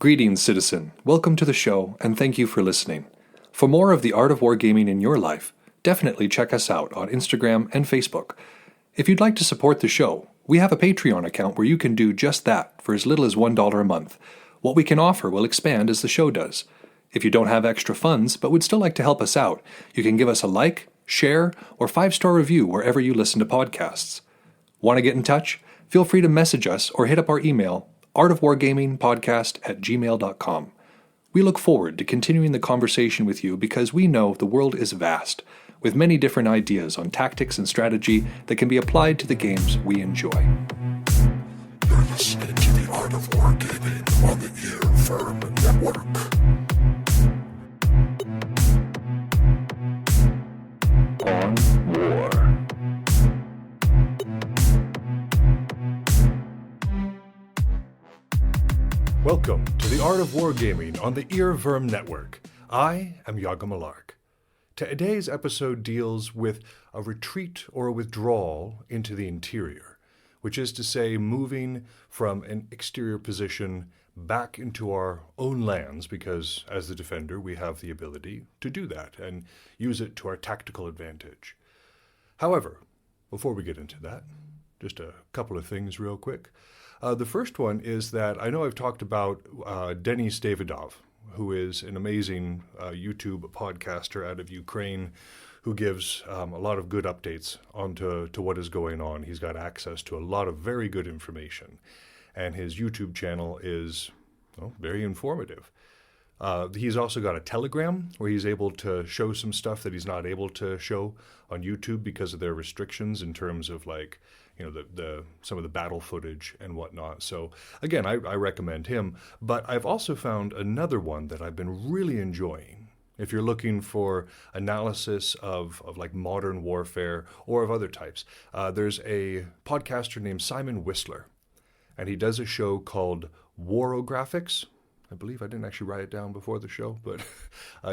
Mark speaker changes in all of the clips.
Speaker 1: Greetings, citizen. Welcome to the show, and thank you for listening. For more of the art of wargaming in your life, definitely check us out on Instagram and Facebook. If you'd like to support the show, we have a Patreon account where you can do just that for as little as $1 a month. What we can offer will expand as the show does. If you don't have extra funds but would still like to help us out, you can give us a like, share, or 5-star review wherever you listen to podcasts. Want to get in touch? Feel free to message us or hit up our email, artofwargamingpodcast@gmail.com. We look forward to continuing the conversation with you because we know the world is vast, with many different ideas on tactics and strategy that can be applied to the games we enjoy.
Speaker 2: You're listening to the Art of Wargaming on the Earworm Network.
Speaker 1: On War.
Speaker 3: Welcome to the Art of Wargaming on the Earworm Network. I am Malark. Today's episode deals with a retreat or a withdrawal into the interior, which is to say moving from an exterior position back into our own lands, because as the defender we have the ability to do that and use it to our tactical advantage. However, before we get into that, just a couple of things real quick. The first one is that I know I've talked about Denis Davidov, who is an amazing YouTube podcaster out of Ukraine who gives a lot of good updates onto what is going on. He's got access to a lot of very good information, and his YouTube channel is very informative. He's also got a Telegram where he's able to show some stuff that he's not able to show on YouTube because of their restrictions in terms of some of the battle footage and whatnot. So again, I recommend him. But I've also found another one that I've been really enjoying. If you're looking for analysis of like modern warfare or of other types, there's a podcaster named Simon Whistler, and he does a show called Warographics. I believe I didn't actually write it down before the show, but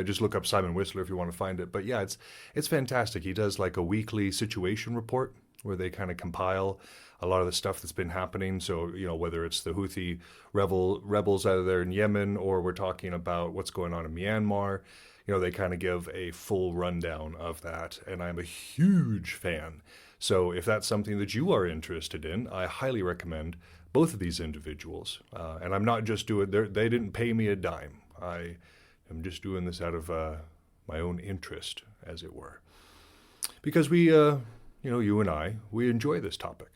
Speaker 3: just look up Simon Whistler if you want to find it. But yeah, it's fantastic. He does like a weekly situation report where they kind of compile a lot of the stuff that's been happening. So, whether it's the Houthi rebels out of there in Yemen, or we're talking about what's going on in Myanmar, they kind of give a full rundown of that. And I'm a huge fan. So if that's something that you are interested in, I highly recommend both of these individuals. And I'm not just doing it, they didn't pay me a dime. I am just doing this out of my own interest, as it were. Because we, you and I, we enjoy this topic.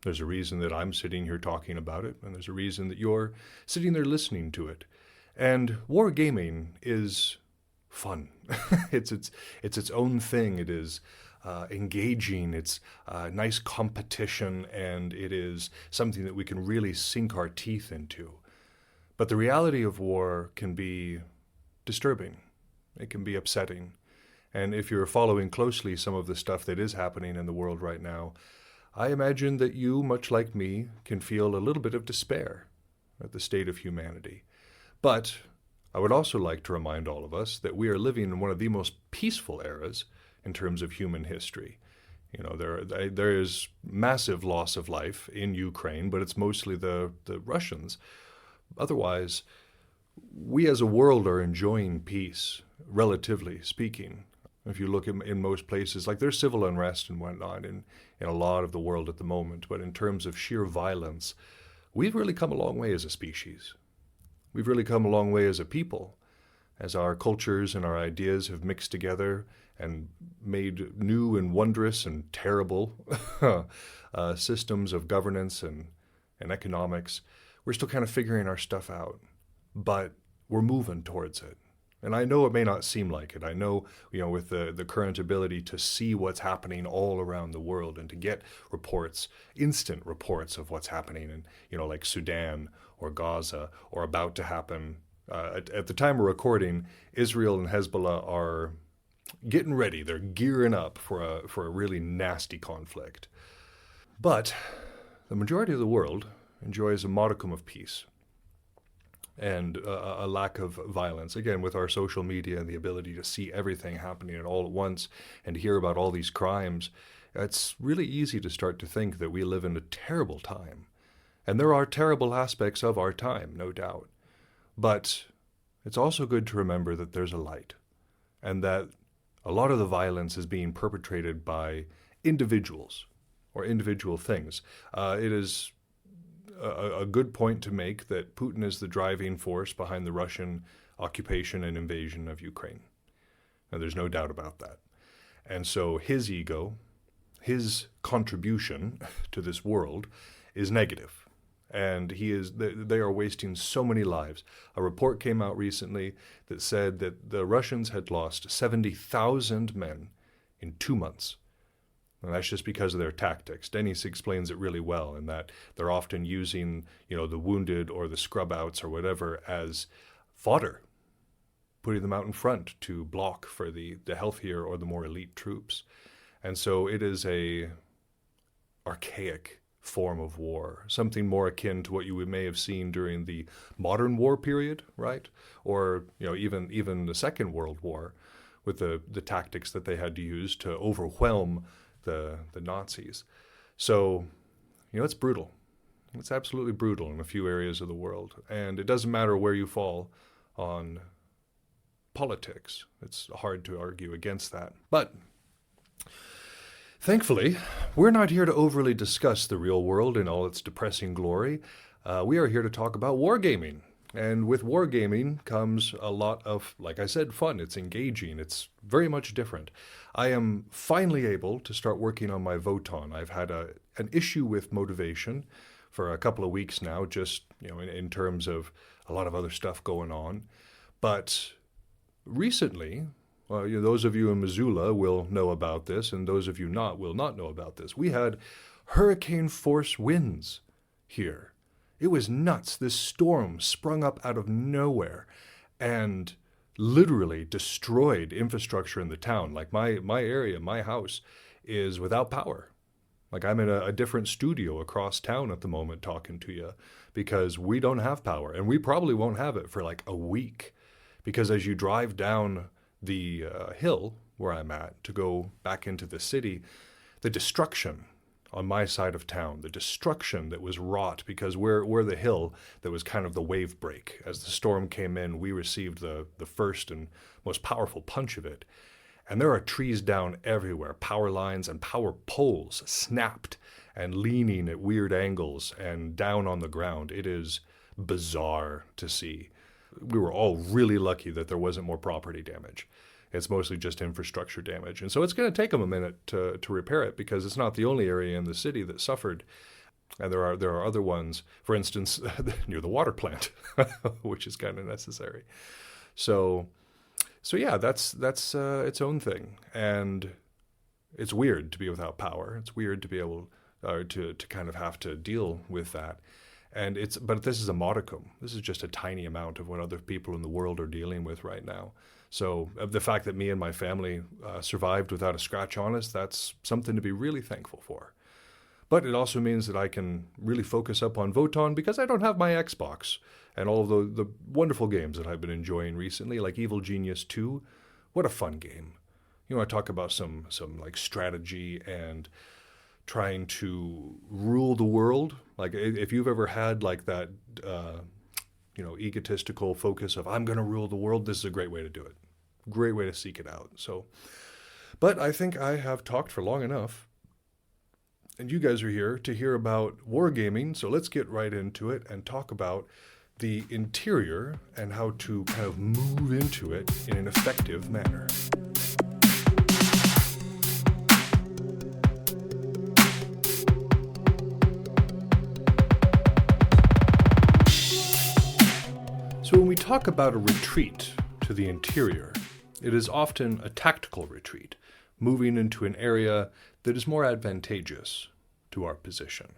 Speaker 3: There's a reason that I'm sitting here talking about it, and there's a reason that you're sitting there listening to it. And wargaming is fun. It's its own thing. It is engaging. It's nice competition, and it is something that we can really sink our teeth into. But the reality of war can be disturbing. It can be upsetting. And if you're following closely some of the stuff that is happening in the world right now, I imagine that you, much like me, can feel a little bit of despair at the state of humanity. But I would also like to remind all of us that we are living in one of the most peaceful eras in terms of human history. There is massive loss of life in Ukraine, but it's mostly the Russians. Otherwise, we as a world are enjoying peace, relatively speaking. If you look in most places, like there's civil unrest and whatnot in a lot of the world at the moment, but in terms of sheer violence, we've really come a long way as a species. We've really come a long way as a people, as our cultures and our ideas have mixed together and made new and wondrous and terrible systems of governance and economics. We're still kind of figuring our stuff out, but we're moving towards it. And I know it may not seem like it. I know, with the current ability to see what's happening all around the world and to get reports, instant reports of what's happening in, like Sudan or Gaza or about to happen. At the time we're recording, Israel and Hezbollah are getting ready. They're gearing up for a really nasty conflict. But the majority of the world enjoys a modicum of peace and a lack of violence. Again, with our social media and the ability to see everything happening all at once and hear about all these crimes, it's really easy to start to think that we live in a terrible time. And there are terrible aspects of our time, no doubt. But it's also good to remember that there's a light, and that a lot of the violence is being perpetrated by individuals or individual things. It is a good point to make that Putin is the driving force behind the Russian occupation and invasion of Ukraine. And there's no doubt about that. And so his ego, his contribution to this world is negative. And they are wasting so many lives. A report came out recently that said that the Russians had lost 70,000 men in 2 months. And that's just because of their tactics. Dennis explains it really well, in that they're often using, the wounded or the scrub outs or whatever as fodder, putting them out in front to block for the healthier or the more elite troops. And so it is a archaic form of war, something more akin to what you may have seen during the modern war period, right? Or even the Second World War, with the tactics that they had to use to overwhelm the Nazis. So, it's brutal. It's absolutely brutal in a few areas of the world. And it doesn't matter where you fall on politics. It's hard to argue against that. But thankfully, we're not here to overly discuss the real world in all its depressing glory. We are here to talk about wargaming. And with wargaming comes a lot of, like I said, fun. It's engaging. It's very much different. I am finally able to start working on my Voton. I've had an issue with motivation for a couple of weeks now, just in terms of a lot of other stuff going on. But recently, those of you in Missoula will know about this, and those of you will not know about this. We had hurricane force winds here. It was nuts. This storm sprung up out of nowhere and literally destroyed infrastructure in the town. Like my area, my house is without power. Like I'm in a different studio across town at the moment talking to you, because we don't have power, and we probably won't have it for like a week. Because as you drive down the hill where I'm at to go back into the city, the destruction on my side of town, the destruction that was wrought, because we're the hill that was kind of the wave break. As the storm came in, we received the first and most powerful punch of it. And there are trees down everywhere, power lines and power poles snapped and leaning at weird angles and down on the ground. It is bizarre to see. We were all really lucky that there wasn't more property damage. It's mostly just infrastructure damage. And so it's going to take them a minute to repair it, because it's not the only area in the city that suffered. And there are other ones, for instance, near the water plant, which is kind of necessary. So yeah, that's its own thing. And it's weird to be without power. It's weird to be able to kind of have to deal with that. But this is a modicum. This is just a tiny amount of what other people in the world are dealing with right now. So the fact that me and my family survived without a scratch on us, that's something to be really thankful for. But it also means that I can really focus up on Voton, because I don't have my Xbox and all of the wonderful games that I've been enjoying recently, like Evil Genius 2. What a fun game. I talk about some like strategy and trying to rule the world. Like if you've ever had like that, egotistical focus of I'm going to rule the world, this is a great way to do it. Great way to seek it out. So, but I think I have talked for long enough, and you guys are here to hear about wargaming. So let's get right into it and talk about the interior and how to kind of move into it in an effective manner. So when we talk about a retreat to the interior, it is often a tactical retreat, moving into an area that is more advantageous to our position.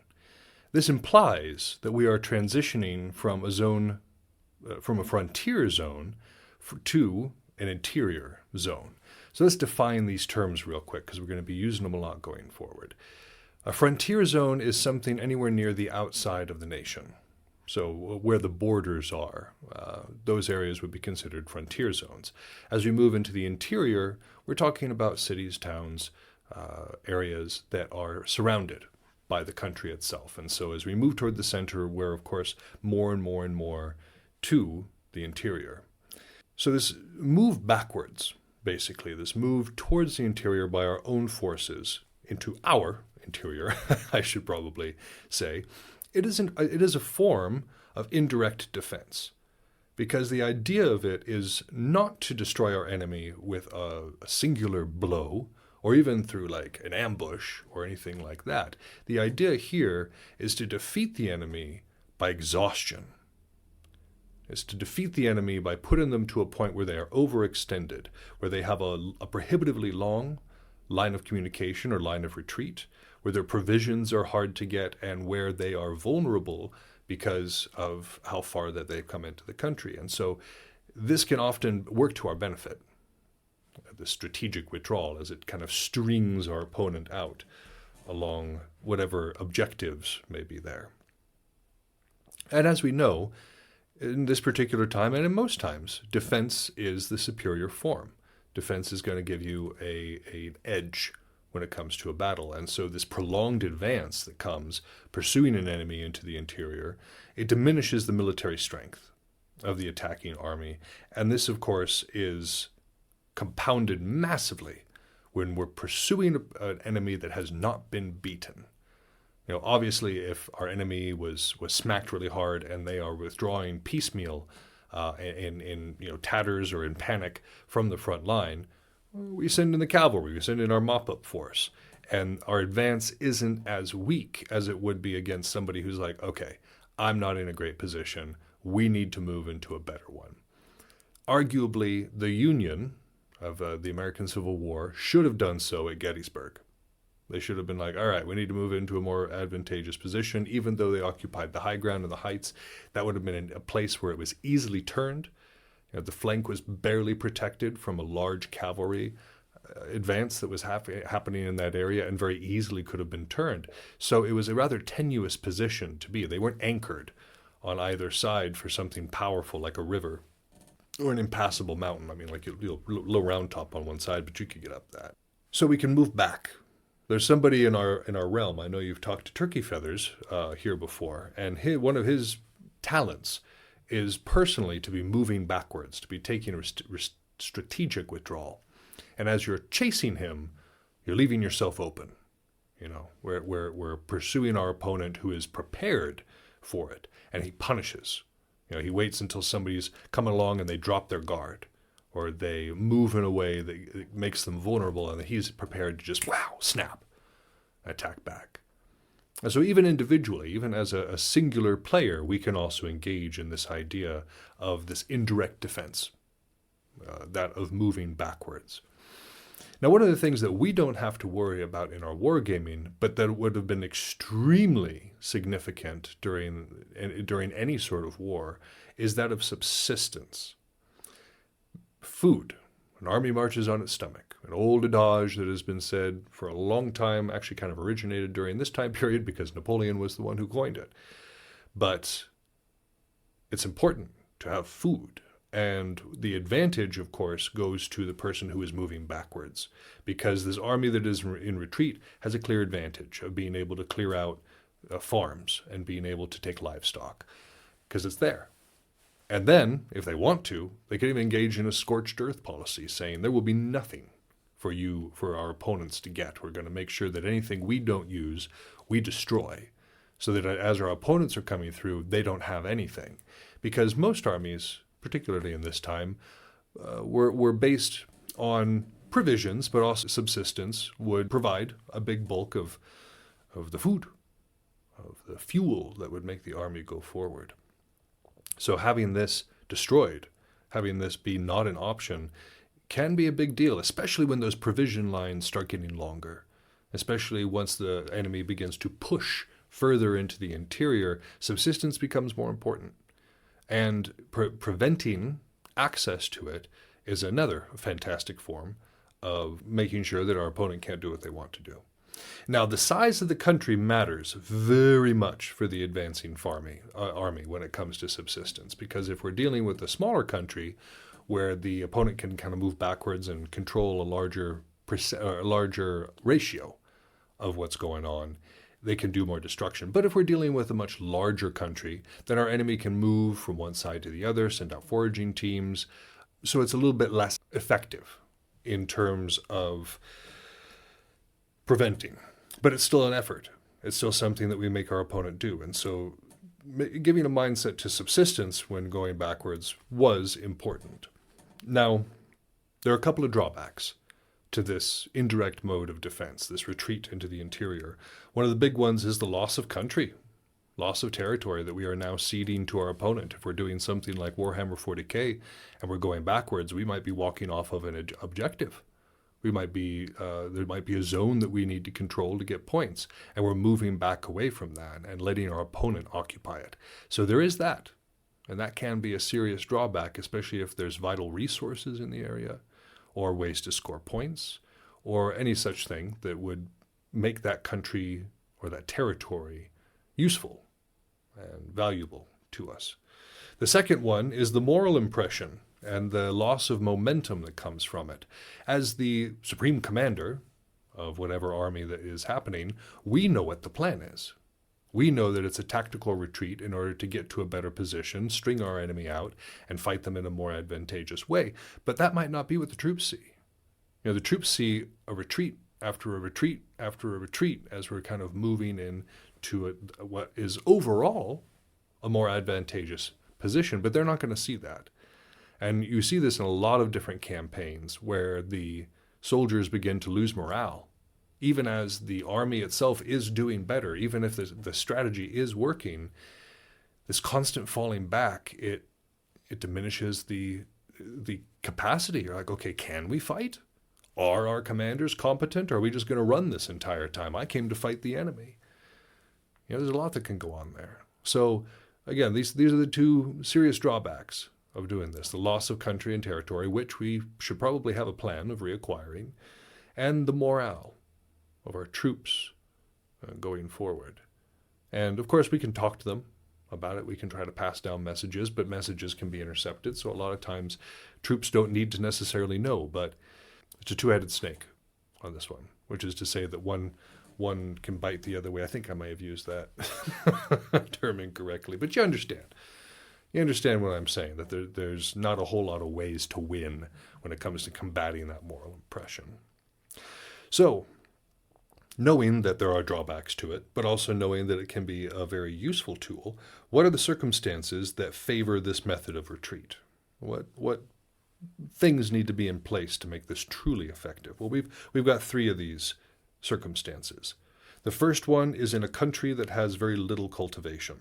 Speaker 3: This implies that we are transitioning from a frontier zone to an interior zone. So let's define these terms real quick, because we're going to be using them a lot going forward. A frontier zone is something anywhere near the outside of the nation. So where the borders are, those areas would be considered frontier zones. As we move into the interior, we're talking about cities, towns, areas that are surrounded by the country itself. And so as we move toward the center, we're, of course, more and more and more to the interior. So this move backwards, basically, this move towards the interior by our own forces into our interior, I should probably say, it is a form of indirect defense. Because the idea of it is not to destroy our enemy with a singular blow, or even through like an ambush or anything like that. The idea here is to defeat the enemy by exhaustion. Is to defeat the enemy by putting them to a point where they are overextended, where they have a prohibitively long line of communication or line of retreat, where their provisions are hard to get, and where they are vulnerable because of how far that they've come into the country. And so this can often work to our benefit, the strategic withdrawal, as it kind of strings our opponent out along whatever objectives may be there. And as we know, in this particular time, and in most times, defense is the superior form. Defense is going to give you an edge when it comes to a battle. And so this prolonged advance that comes pursuing an enemy into the interior, it diminishes the military strength of the attacking army. And this, of course, is compounded massively when we're pursuing an enemy that has not been beaten. You know, obviously, if our enemy was smacked really hard and they are withdrawing piecemeal in tatters or in panic from the front line, we send in the cavalry, we send in our mop-up force, and our advance isn't as weak as it would be against somebody who's like, okay, I'm not in a great position, we need to move into a better one. Arguably, the Union of the American Civil War should have done so at Gettysburg. They should have been like, all right, we need to move into a more advantageous position, even though they occupied the high ground and the heights. That would have been a place where it was easily turned. You know, the flank was barely protected from a large cavalry advance that was happening in that area, and very easily could have been turned. So it was a rather tenuous position to be. They weren't anchored on either side for something powerful like a river or an impassable mountain. I mean, like a low round top on one side, but you could get up that. So we can move back. There's somebody in our realm. I know you've talked to Turkey Feathers here before, and one of his talents is personally to be moving backwards, to be taking a strategic withdrawal. And as you're chasing him, you're leaving yourself open. You know, we're pursuing our opponent who is prepared for it, and he punishes. You know, he waits until somebody's coming along and they drop their guard, or they move in a way that makes them vulnerable, and he's prepared to just, snap, attack back. And so even individually, even as a singular player, we can also engage in this idea of this indirect defense, that of moving backwards. Now, one of the things that we don't have to worry about in our wargaming, but that would have been extremely significant during any sort of war, is that of subsistence. Food. An army marches on its stomach. An old adage that has been said for a long time, actually kind of originated during this time period because Napoleon was the one who coined it. But it's important to have food. And the advantage, of course, goes to the person who is moving backwards, because this army that is in retreat has a clear advantage of being able to clear out farms and being able to take livestock, because it's there. And then, if they want to, they can even engage in a scorched earth policy, saying there will be nothing for our opponents to get. We're going to make sure that anything we don't use, we destroy, so that as our opponents are coming through, they don't have anything. Because most armies, particularly in this time, were based on provisions, but also subsistence would provide a big bulk of the food, of the fuel that would make the army go forward. So having this destroyed, having this be not an option, can be a big deal, especially when those provision lines start getting longer, especially once the enemy begins to push further into the interior. Subsistence becomes more important. And preventing access to it is another fantastic form of making sure that our opponent can't do what they want to do. Now, the size of the country matters very much for the advancing army when it comes to subsistence, because if we're dealing with a smaller country where the opponent can kind of move backwards and control a larger ratio of what's going on, they can do more destruction. But if we're dealing with a much larger country, then our enemy can move from one side to the other, send out foraging teams. So it's a little bit less effective in terms of preventing. But it's still an effort. It's still something that we make our opponent do. And so giving a mindset to subsistence when going backwards was important. Now, there are a couple of drawbacks to this indirect mode of defense, this retreat into the interior. One of the big ones is the loss of country, loss of territory that we are now ceding to our opponent. If we're doing something like Warhammer 40k and we're going backwards, we might be walking off of an objective. We might be there might be a zone that we need to control to get points, and we're moving back away from that and letting our opponent occupy it. So there is that, and that can be a serious drawback, especially if there's vital resources in the area, or ways to score points, or any such thing that would make that country or that territory useful and valuable to us. The second one is the moral impression and the loss of momentum that comes from it. As the supreme commander of whatever army that is happening, we know what the plan is. We know that it's a tactical retreat in order to get to a better position, string our enemy out, and fight them in a more advantageous way. But that might not be what the troops see. You know, the troops see a retreat after a retreat after a retreat as we're kind of moving into what is overall a more advantageous position, but they're not going to see that. And you see this in a lot of different campaigns where the soldiers begin to lose morale. Even as the army itself is doing better, even if the strategy is working, this constant falling back, it diminishes the capacity. You're like, okay, can we fight? Are our commanders competent? Or are we just going to run this entire time? I came to fight the enemy. You know, there's a lot that can go on there. So again, these are the two serious drawbacks of doing this: the loss of country and territory, which we should probably have a plan of reacquiring, and the morale of our troops going forward. And of course, we can talk to them about it. We can try to pass down messages, but messages can be intercepted. So a lot of times troops don't need to necessarily know, but it's a two-headed snake on this one, which is to say that one can bite the other way. I think I may have used that term incorrectly, but you understand. You understand what I'm saying, that there's not a whole lot of ways to win when it comes to combating that moral impression. So, knowing that there are drawbacks to it, but also knowing that it can be a very useful tool, what are the circumstances that favor this method of retreat? What things need to be in place to make this truly effective? Well, we've got three of these circumstances. The first one is in a country that has very little cultivation.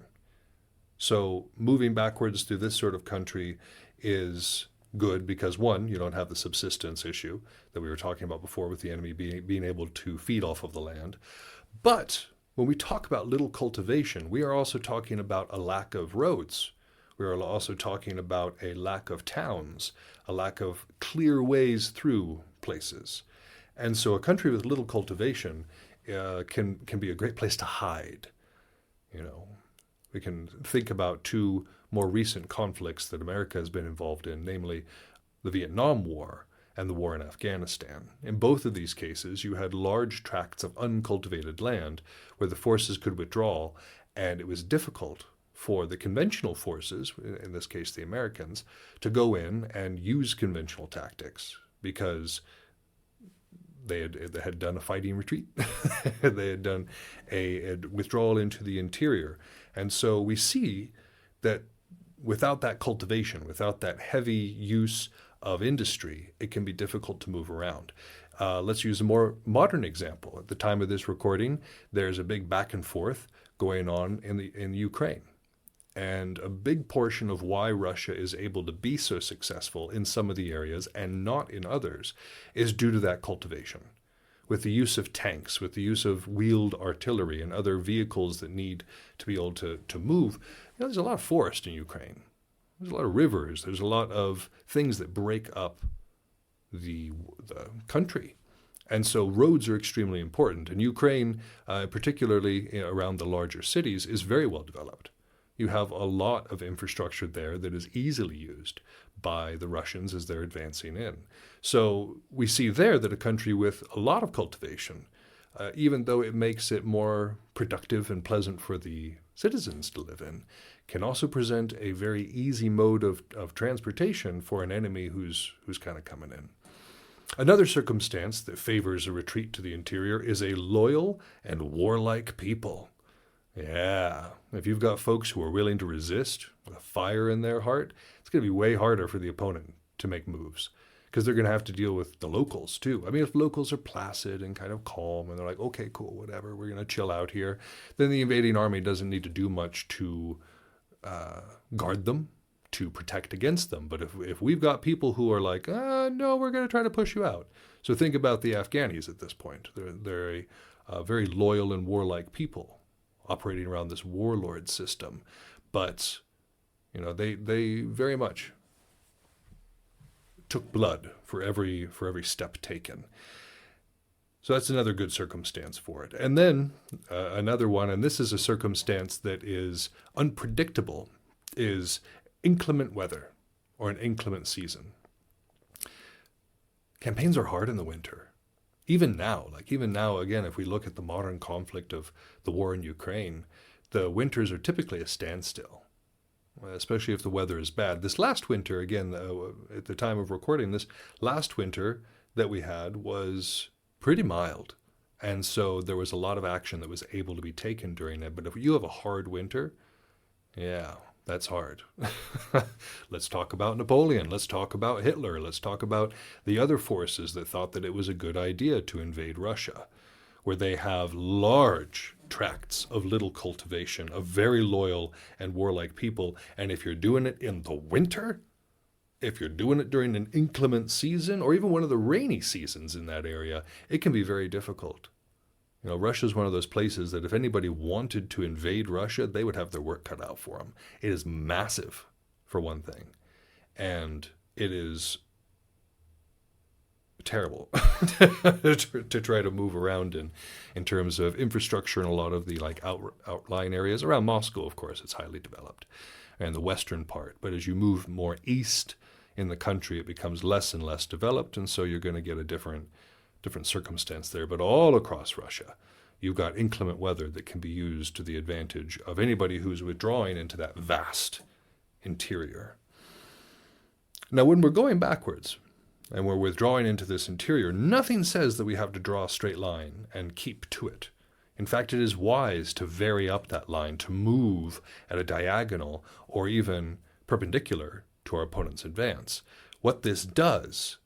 Speaker 3: So moving backwards through this sort of country is good because, one, you don't have the subsistence issue that we were talking about before with the enemy being able to feed off of the land. But when we talk about little cultivation, we are also talking about a lack of roads. We are also talking about a lack of towns, a lack of clear ways through places. And so a country with little cultivation can be a great place to hide. You know, we can think about two more recent conflicts that America has been involved in, namely the Vietnam War and the war in Afghanistan. In both of these cases, you had large tracts of uncultivated land where the forces could withdraw, and it was difficult for the conventional forces, in this case the Americans, to go in and use conventional tactics because they had done a fighting retreat. They had done a withdrawal into the interior. And so we see that without that cultivation, without that heavy use of industry, it can be difficult to move around. Let's use a more modern example. At the time of this recording, there's a big back and forth going on in Ukraine. And a big portion of why Russia is able to be so successful in some of the areas and not in others is due to that cultivation. With the use of tanks, with the use of wheeled artillery and other vehicles that need to be able to move, you know, there's a lot of forest in Ukraine. There's a lot of rivers. There's a lot of things that break up the country. And so roads are extremely important. And Ukraine, particularly around the larger cities, is very well developed. You have a lot of infrastructure there that is easily used by the Russians as they're advancing in. So we see there that a country with a lot of cultivation even though it makes it more productive and pleasant for the citizens to live in, can also present a very easy mode of transportation for an enemy who's kind of coming in. Another circumstance that favors a retreat to the interior is a loyal and warlike people. Yeah, if you've got folks who are willing to resist with a fire in their heart, it's going to be way harder for the opponent to make moves, because they're going to have to deal with the locals too. I mean, if locals are placid and kind of calm and they're like, okay, cool, whatever, we're going to chill out here, then the invading army doesn't need to do much to guard them, to protect against them. But if we've got people who are like, no, we're going to try to push you out. So think about the Afghanis at this point. They're a very loyal and warlike people operating around this warlord system. But, they very much took blood for every step taken. So that's another good circumstance for it. And then another one, and this is a circumstance that is unpredictable, is inclement weather or an inclement season. Campaigns are hard in the winter. Even now, again, if we look at the modern conflict of the war in Ukraine, the winters are typically a standstill, especially if the weather is bad. This last winter, again, at the time of recording, this last winter that we had was pretty mild. And so there was a lot of action that was able to be taken during it. But if you have a hard winter, yeah, that's hard. Let's talk about Napoleon. Let's talk about Hitler. Let's talk about the other forces that thought that it was a good idea to invade Russia, where they have large tracts of little cultivation, of very loyal and warlike people. And if you're doing it in the winter, if you're doing it during an inclement season, or even one of the rainy seasons in that area, it can be very difficult. Russia is one of those places that if anybody wanted to invade Russia, they would have their work cut out for them. It is massive, for one thing, and it is terrible to try to move around in terms of infrastructure in a lot of the outlying areas. Around Moscow, of course, it's highly developed, and the western part. But as you move more east in the country, it becomes less and less developed, and so you're going to get a different circumstance there. But all across Russia, you've got inclement weather that can be used to the advantage of anybody who's withdrawing into that vast interior. Now, when we're going backwards and we're withdrawing into this interior, nothing says that we have to draw a straight line and keep to it. In fact, it is wise to vary up that line, to move at a diagonal or even perpendicular to our opponent's advance. What this does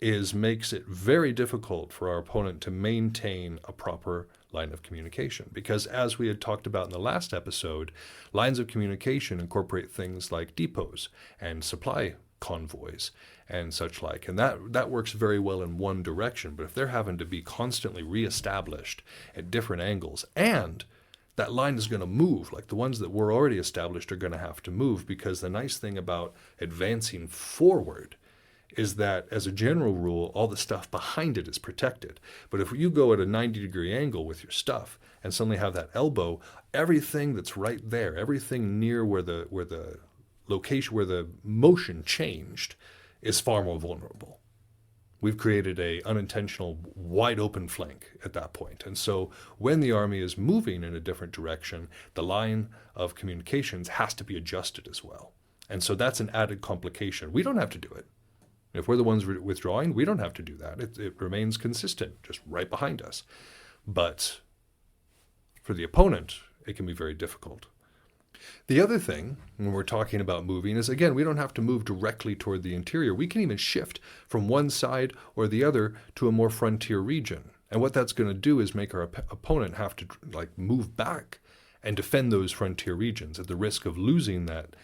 Speaker 3: is makes it very difficult for our opponent to maintain a proper line of communication. Because as we had talked about in the last episode, lines of communication incorporate things like depots and supply convoys and such like. And that works very well in one direction. But if they're having to be constantly reestablished at different angles, and that line is going to move, like the ones that were already established are going to have to move, because the nice thing about advancing forward is that, as a general rule, all the stuff behind it is protected. But if you go at a 90-degree angle with your stuff and suddenly have that elbow, everything that's right there, everything near where the location, where the motion changed, is far more vulnerable. We've created a unintentional wide open flank at that point. And so when the army is moving in a different direction, the line of communications has to be adjusted as well. And so that's an added complication. We don't have to do it. If we're the ones withdrawing, we don't have to do that. It remains consistent, just right behind us. But for the opponent, it can be very difficult. The other thing, when we're talking about moving, is, again, we don't have to move directly toward the interior. We can even shift from one side or the other to a more frontier region. And what that's going to do is make our opponent have to move back and defend those frontier regions at the risk of losing that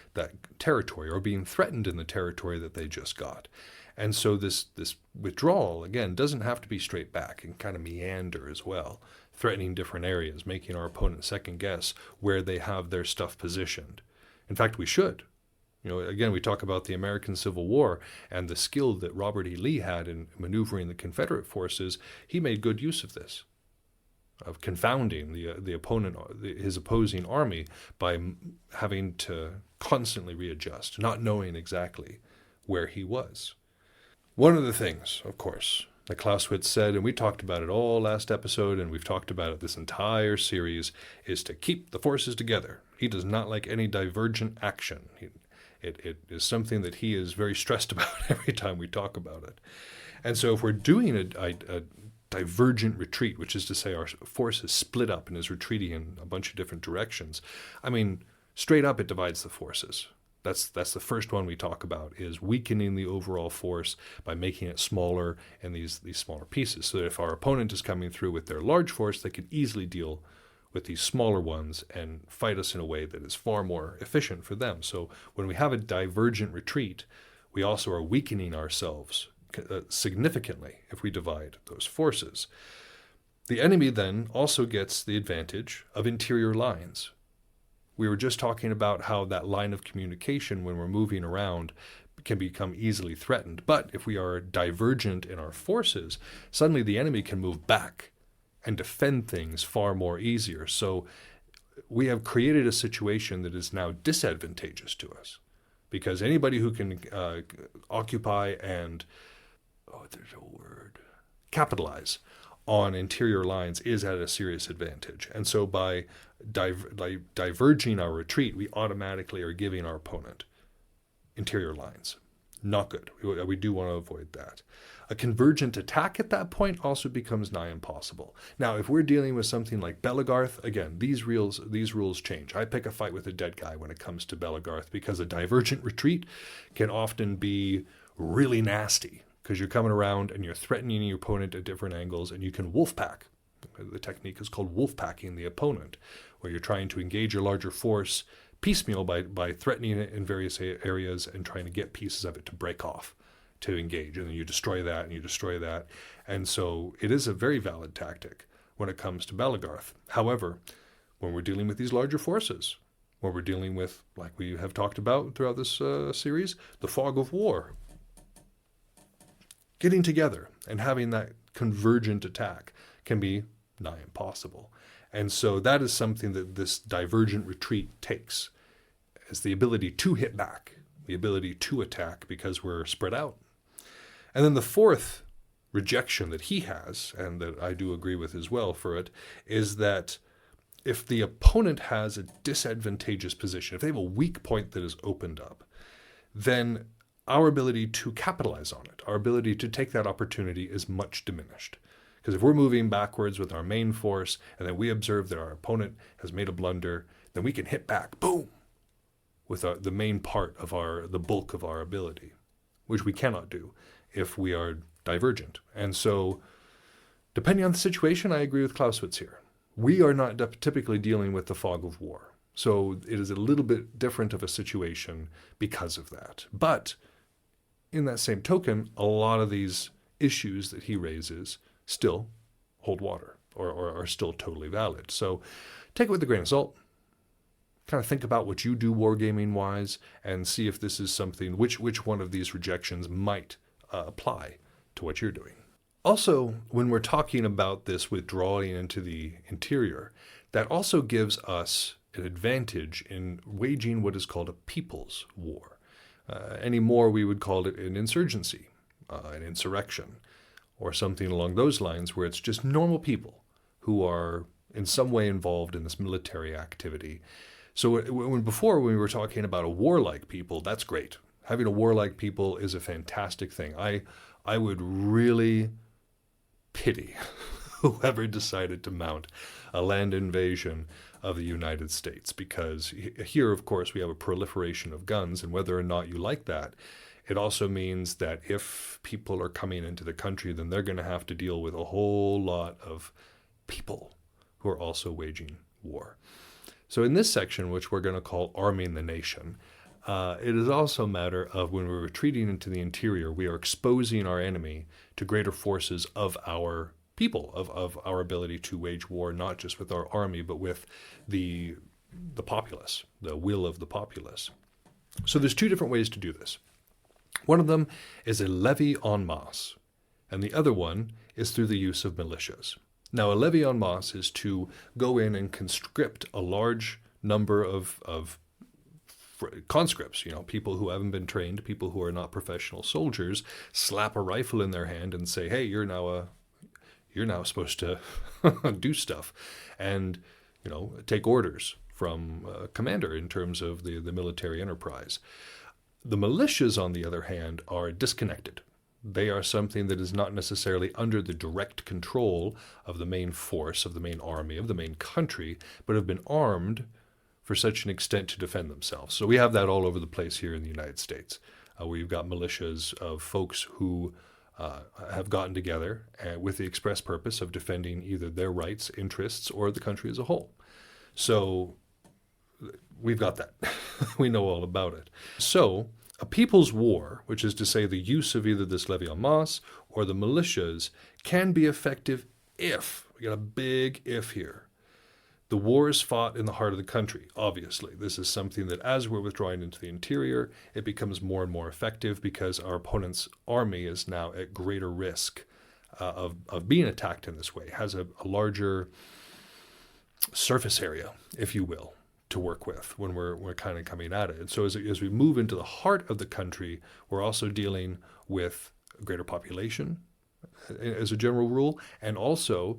Speaker 3: territory or being threatened in the territory that they just got. And so this withdrawal, again, doesn't have to be straight back and kind of meander as well, threatening different areas, making our opponent second guess where they have their stuff positioned. In fact, we should. Again, we talk about the American Civil War and the skill that Robert E. Lee had in maneuvering the Confederate forces. He made good use of this, of confounding the opponent, his opposing army, by having to constantly readjust, not knowing exactly where he was. One of the things, of course, Like Clausewitz said, and we talked about it all last episode, and we've talked about it this entire series, is to keep the forces together. He does not like any divergent action. It is something that he is very stressed about every time we talk about it. And so if we're doing a divergent retreat, which is to say our force is split up and is retreating in a bunch of different directions, I mean, straight up it divides the forces. That's the first one we talk about, is weakening the overall force by making it smaller in these smaller pieces, so that if our opponent is coming through with their large force, they can easily deal with these smaller ones and fight us in a way that is far more efficient for them. So when we have a divergent retreat, we also are weakening ourselves significantly if we divide those forces. The enemy then also gets the advantage of interior lines. We were just talking about how that line of communication when we're moving around can become easily threatened. But if we are divergent in our forces, suddenly the enemy can move back and defend things far more easier. So we have created a situation that is now disadvantageous to us, because anybody who can occupy and, capitalize on interior lines is at a serious advantage. And so by diverging our retreat, we automatically are giving our opponent interior lines. Not good. We do want to avoid that. A convergent attack at that point also becomes nigh impossible. Now, if we're dealing with something like Belagarth, again, these rules change. I pick a fight with a dead guy when it comes to Belagarth, because a divergent retreat can often be really nasty, because you're coming around and you're threatening your opponent at different angles, and you can wolfpack. The technique is called wolfpacking the opponent, where you're trying to engage your larger force piecemeal by threatening it in various areas and trying to get pieces of it to break off, to engage, and then you destroy that and you destroy that. And so it is a very valid tactic when it comes to Belagarth. However, when we're dealing with these larger forces, when we're dealing with, like we have talked about throughout this series, the fog of war, getting together and having that convergent attack can be nigh impossible. And so that is something that this divergent retreat takes, is the ability to hit back, the ability to attack, because we're spread out. And then the fourth rejection that he has, and that I do agree with as well for it, is that if the opponent has a disadvantageous position, if they have a weak point that is opened up, then our ability to capitalize on it, our ability to take that opportunity is much diminished. Because if we're moving backwards with our main force, and then we observe that our opponent has made a blunder, then we can hit back, boom, with the main part of the bulk of our ability, which we cannot do if we are divergent. And so, depending on the situation, I agree with Clausewitz here. We are not typically dealing with the fog of war. So it is a little bit different of a situation because of that. But in that same token, a lot of these issues that he raises still hold water, or are still totally valid. So take it with a grain of salt. Kind of think about what you do wargaming-wise and see if this is something, which one of these rejections might apply to what you're doing. Also, when we're talking about this withdrawing into the interior, that also gives us an advantage in waging what is called a people's war. Anymore, we would call it an insurgency, an insurrection, or something along those lines, where it's just normal people who are in some way involved in this military activity. So before, when we were talking about a warlike people, that's great. Having a warlike people is a fantastic thing. I would really pity whoever decided to mount a land invasion of the United States, because here, of course, we have a proliferation of guns, and whether or not you like that, it also means that if people are coming into the country, then they're going to have to deal with a whole lot of people who are also waging war. So in this section, which we're going to call Arming the Nation, it is also a matter of, when we're retreating into the interior, we are exposing our enemy to greater forces of our people, of our ability to wage war, not just with our army, but with the populace, the will of the populace. So there's two different ways to do this. One of them is a levy en masse, and the other one is through the use of militias. Now, a levy en masse is to go in and conscript a large number of conscripts, people who haven't been trained, people who are not professional soldiers, slap a rifle in their hand and say, hey, you're now supposed to do stuff and, take orders from a commander in terms of the military enterprise. The militias, on the other hand, are disconnected. They are something that is not necessarily under the direct control of the main force, of the main army, of the main country, but have been armed for such an extent to defend themselves. So we have that all over the place here in the United States, where you've got militias of folks who have gotten together with the express purpose of defending either their rights, interests, or the country as a whole. So we've got that. We know all about it. So a people's war, which is to say the use of either this levy en masse or the militias, can be effective if, we got a big if here, the war is fought in the heart of the country. Obviously, this is something that as we're withdrawing into the interior, it becomes more and more effective because our opponent's army is now at greater risk of being attacked in this way, has a larger surface area, if you will, to work with when we're kind of coming at it. And so as we move into the heart of the country, we're also dealing with a greater population as a general rule. And also,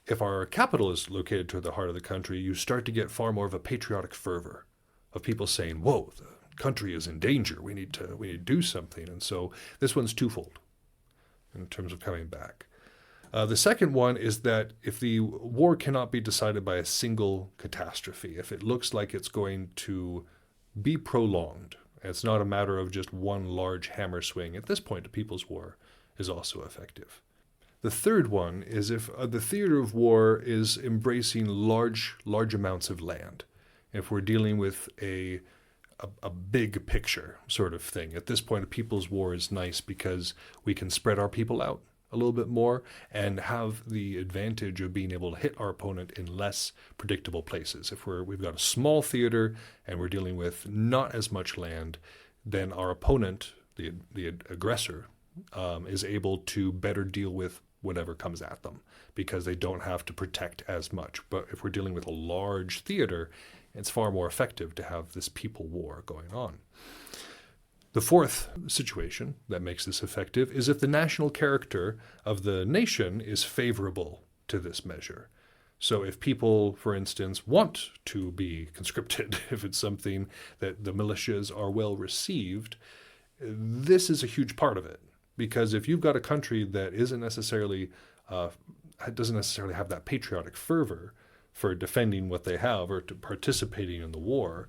Speaker 3: if our capital is located toward the heart of the country, you start to get far more of a patriotic fervor of people saying, whoa, the country is in danger. We need to do something. And so this one's twofold in terms of coming back. The second one is that if the war cannot be decided by a single catastrophe, if it looks like it's going to be prolonged, it's not a matter of just one large hammer swing, at this point a people's war is also effective. The third one is if the theater of war is embracing large amounts of land. If we're dealing with a big picture sort of thing. At this point, a people's war is nice because we can spread our people out a little bit more and have the advantage of being able to hit our opponent in less predictable places. If we've got a small theater and we're dealing with not as much land, then our opponent, the aggressor, is able to better deal with whatever comes at them because they don't have to protect as much. But if we're dealing with a large theater, it's far more effective to have this people war going on. The fourth situation that makes this effective is if the national character of the nation is favorable to this measure. So if people, for instance, want to be conscripted, if it's something that the militias are well received, this is a huge part of it. Because if you've got a country that doesn't necessarily have that patriotic fervor for defending what they have or to participating in the war,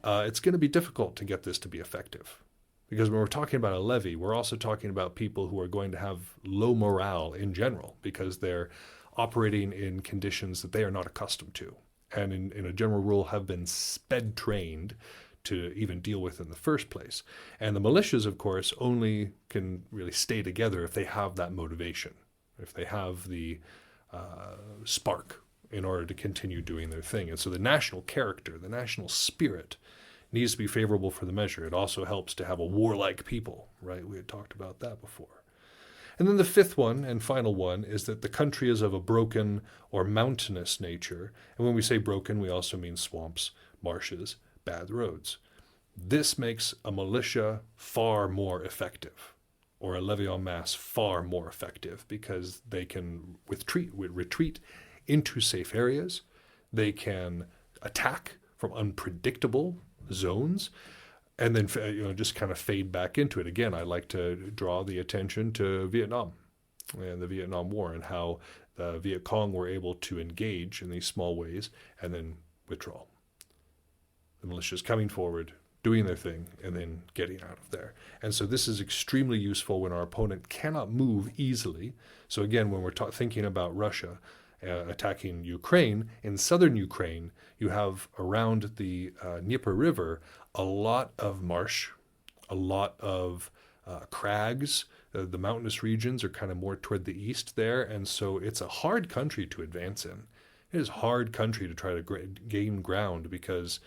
Speaker 3: it's going to be difficult to get this to be effective. Because when we're talking about a levy, we're also talking about people who are going to have low morale in general because they're operating in conditions that they are not accustomed to and in a general rule have been sped trained to even deal with in the first place. And the militias, of course, only can really stay together if they have that motivation, if they have the spark in order to continue doing their thing. And so the national character, the national spirit needs to be favorable for the measure. It also helps to have a warlike people, right? We had talked about that before. And then the fifth one and final one is that the country is of a broken or mountainous nature. And when we say broken, we also mean swamps, marshes, bad roads. This makes a militia far more effective, or a levy en masse far more effective, because they can retreat into safe areas. They can attack from unpredictable zones, and then just kind of fade back into it. Again, I like to draw the attention to Vietnam and the Vietnam War and how the Viet Cong were able to engage in these small ways and then withdraw. The militias coming forward, doing their thing, and then getting out of there. And so this is extremely useful when our opponent cannot move easily. So again, when we're thinking about Russia attacking Ukraine, in southern Ukraine, you have around the Dnieper River a lot of marsh, a lot of crags. The mountainous regions are kind of more toward the east there, and so it's a hard country to advance in. It is a hard country to try to gain ground because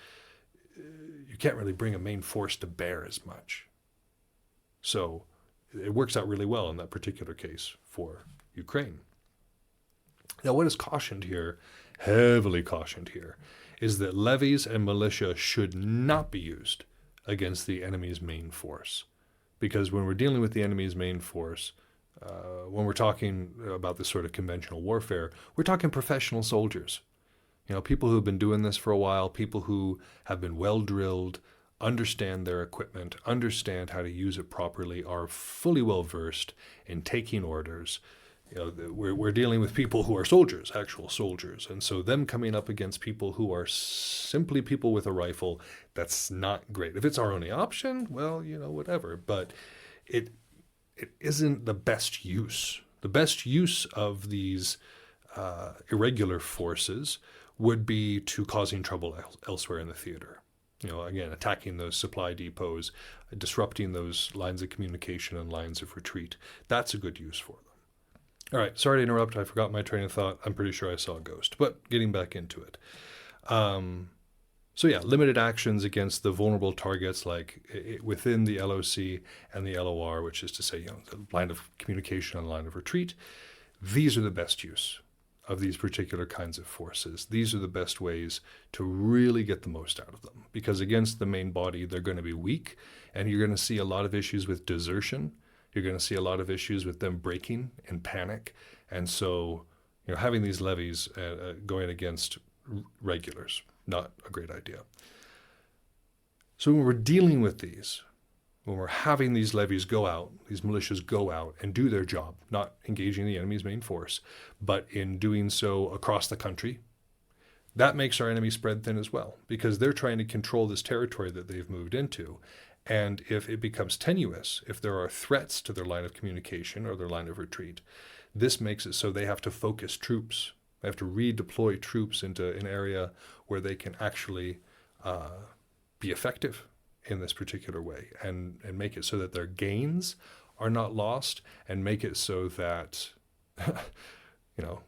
Speaker 3: you can't really bring a main force to bear as much. So it works out really well in that particular case for Ukraine. Now, what is cautioned here, heavily cautioned here, is that levies and militia should not be used against the enemy's main force. Because when we're dealing with the enemy's main force, when we're talking about this sort of conventional warfare, we're talking professional soldiers. People who have been doing this for a while, people who have been well drilled, understand their equipment, understand how to use it properly, are fully well versed in taking orders. We're dealing with people who are soldiers, actual soldiers. And so them coming up against people who are simply people with a rifle, that's not great. If it's our only option, well, whatever. But it isn't the best use. The best use of these irregular forces would be to causing trouble elsewhere in the theater. Again, attacking those supply depots, disrupting those lines of communication and lines of retreat. That's a good use for them. All right, sorry to interrupt. I forgot my train of thought. I'm pretty sure I saw a ghost, but getting back into it. Limited actions against the vulnerable targets like within the LOC and the LOR, which is to say, the line of communication and line of retreat. These are the best use of these particular kinds of forces. These are the best ways to really get the most out of them, because against the main body, they're going to be weak, and you're going to see a lot of issues with desertion. You're going to see a lot of issues with them breaking in panic. And so, having these levies going against regulars, not a great idea. So when we're dealing with these, when we're having these levies go out, these militias go out and do their job, not engaging the enemy's main force, but in doing so across the country, that makes our enemy spread thin as well, because they're trying to control this territory that they've moved into. And if it becomes tenuous, if there are threats to their line of communication or their line of retreat, this makes it so they have to focus troops. They have to redeploy troops into an area where they can actually be effective in this particular way and make it so that their gains are not lost, and make it so that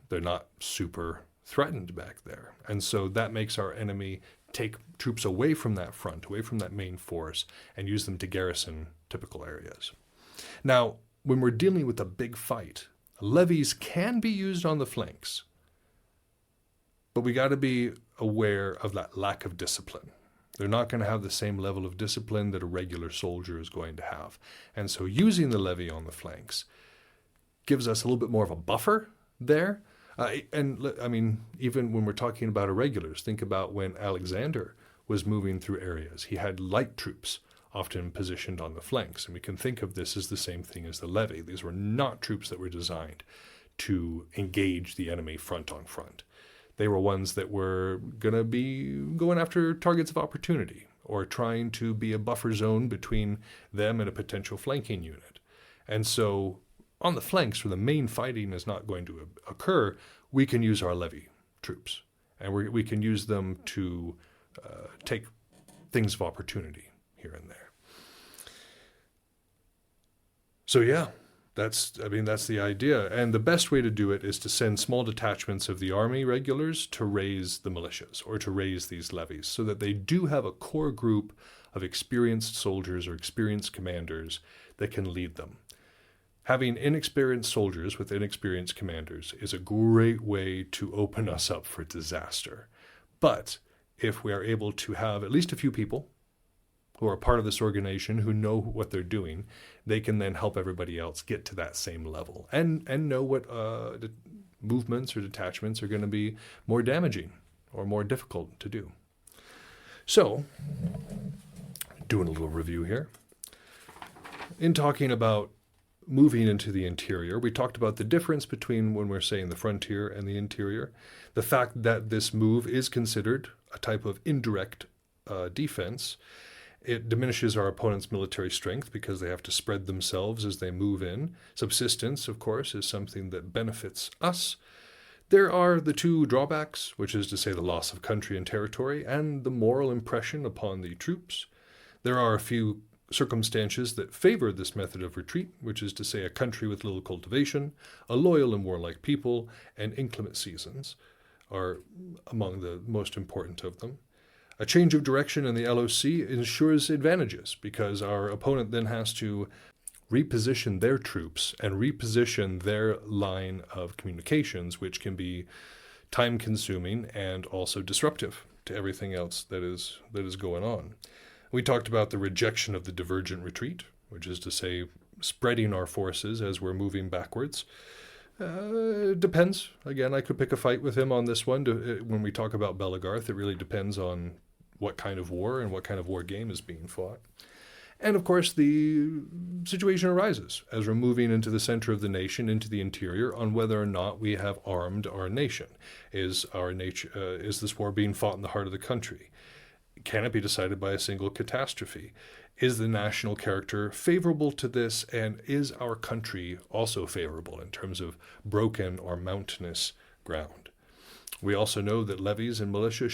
Speaker 3: they're not super threatened back there. And so that makes our enemy take troops away from that front, away from that main force, and use them to garrison typical areas. Now, when we're dealing with a big fight, levies can be used on the flanks, but we got to be aware of that lack of discipline. They're not going to have the same level of discipline that a regular soldier is going to have. And so using the levy on the flanks gives us a little bit more of a buffer there. Even when we're talking about irregulars, think about when Alexander was moving through areas. He had light troops often positioned on the flanks, and we can think of this as the same thing as the levy. These were not troops that were designed to engage the enemy front on front. They were ones that were going to be going after targets of opportunity or trying to be a buffer zone between them and a potential flanking unit. And so on the flanks, where the main fighting is not going to occur, we can use our levy troops, and we can use them to take things of opportunity here and there. So that's the idea. And the best way to do it is to send small detachments of the army regulars to raise the militias or to raise these levies, so that they do have a core group of experienced soldiers or experienced commanders that can lead them. Having inexperienced soldiers with inexperienced commanders is a great way to open us up for disaster. But if we are able to have at least a few people who are part of this organization who know what they're doing, they can then help everybody else get to that same level and know what movements or detachments are going to be more damaging or more difficult to do. So, doing a little review here. In talking about moving into the interior, we talked about the difference between when we're saying the frontier and the interior, the fact that this move is considered a type of indirect defense. It diminishes our opponent's military strength because they have to spread themselves as they move in. Subsistence, of course, is something that benefits us. There are the two drawbacks, which is to say the loss of country and territory and the moral impression upon the troops. There are a few circumstances that favor this method of retreat, which is to say a country with little cultivation, a loyal and warlike people, and inclement seasons are among the most important of them. A change of direction in the LOC ensures advantages because our opponent then has to reposition their troops and reposition their line of communications, which can be time-consuming and also disruptive to everything else that is going on. We talked about the rejection of the divergent retreat, which is to say spreading our forces as we're moving backwards. Depends. Again, I could pick a fight with him on this one. When we talk about Belagarth, it really depends on what kind of war and what kind of war game is being fought. And of course, the situation arises as we're moving into the center of the nation, into the interior, on whether or not we have armed our nation. Is this war being fought in the heart of the country? Can it be decided by a single catastrophe? Is the national character favorable to this, and is our country also favorable in terms of broken or mountainous ground? We also know that levies and militia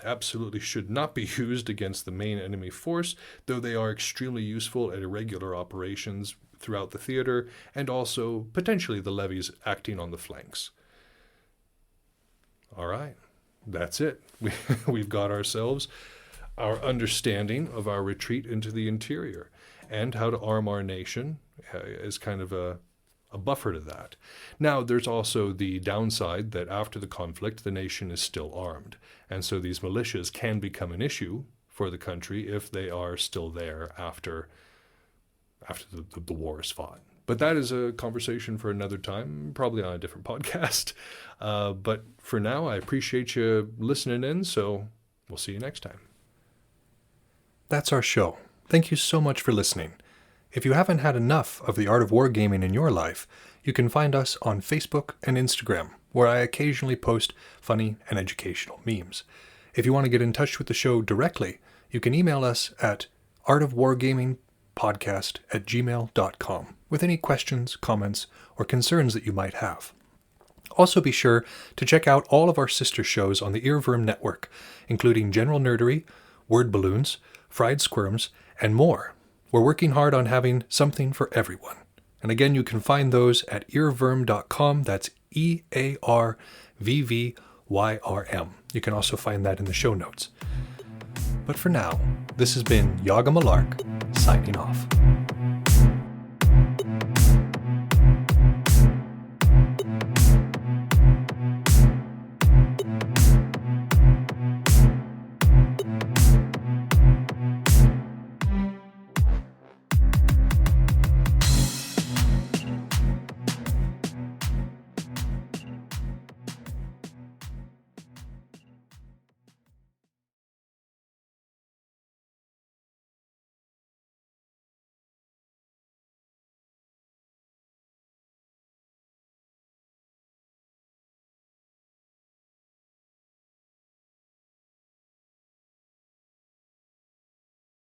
Speaker 3: absolutely should not be used against the main enemy force, though they are extremely useful at irregular operations throughout the theater, and also potentially the levies acting on the flanks. All right, that's it. We've got ourselves our understanding of our retreat into the interior and how to arm our nation is kind of a buffer to that. Now, there's also the downside that after the conflict, the nation is still armed. And so these militias can become an issue for the country if they are still there after the war is fought. But that is a conversation for another time, probably on a different podcast. But for now, I appreciate you listening in, so we'll see you next time.
Speaker 1: That's our show. Thank you so much for listening. If you haven't had enough of the art of wargaming in your life, you can find us on Facebook and Instagram, where I occasionally post funny and educational memes. If you want to get in touch with the show directly, you can email us at artofwargamingpodcast@gmail.com with any questions, comments, or concerns that you might have. Also be sure to check out all of our sister shows on the Earworm Network, including General Nerdery, Word Balloons, Fried Squirms, and more. We're working hard on having something for everyone. And again, you can find those at earworm.com. That's EARVVYRM. You can also find that in the show notes. But for now, this has been Yaga Malark, signing off.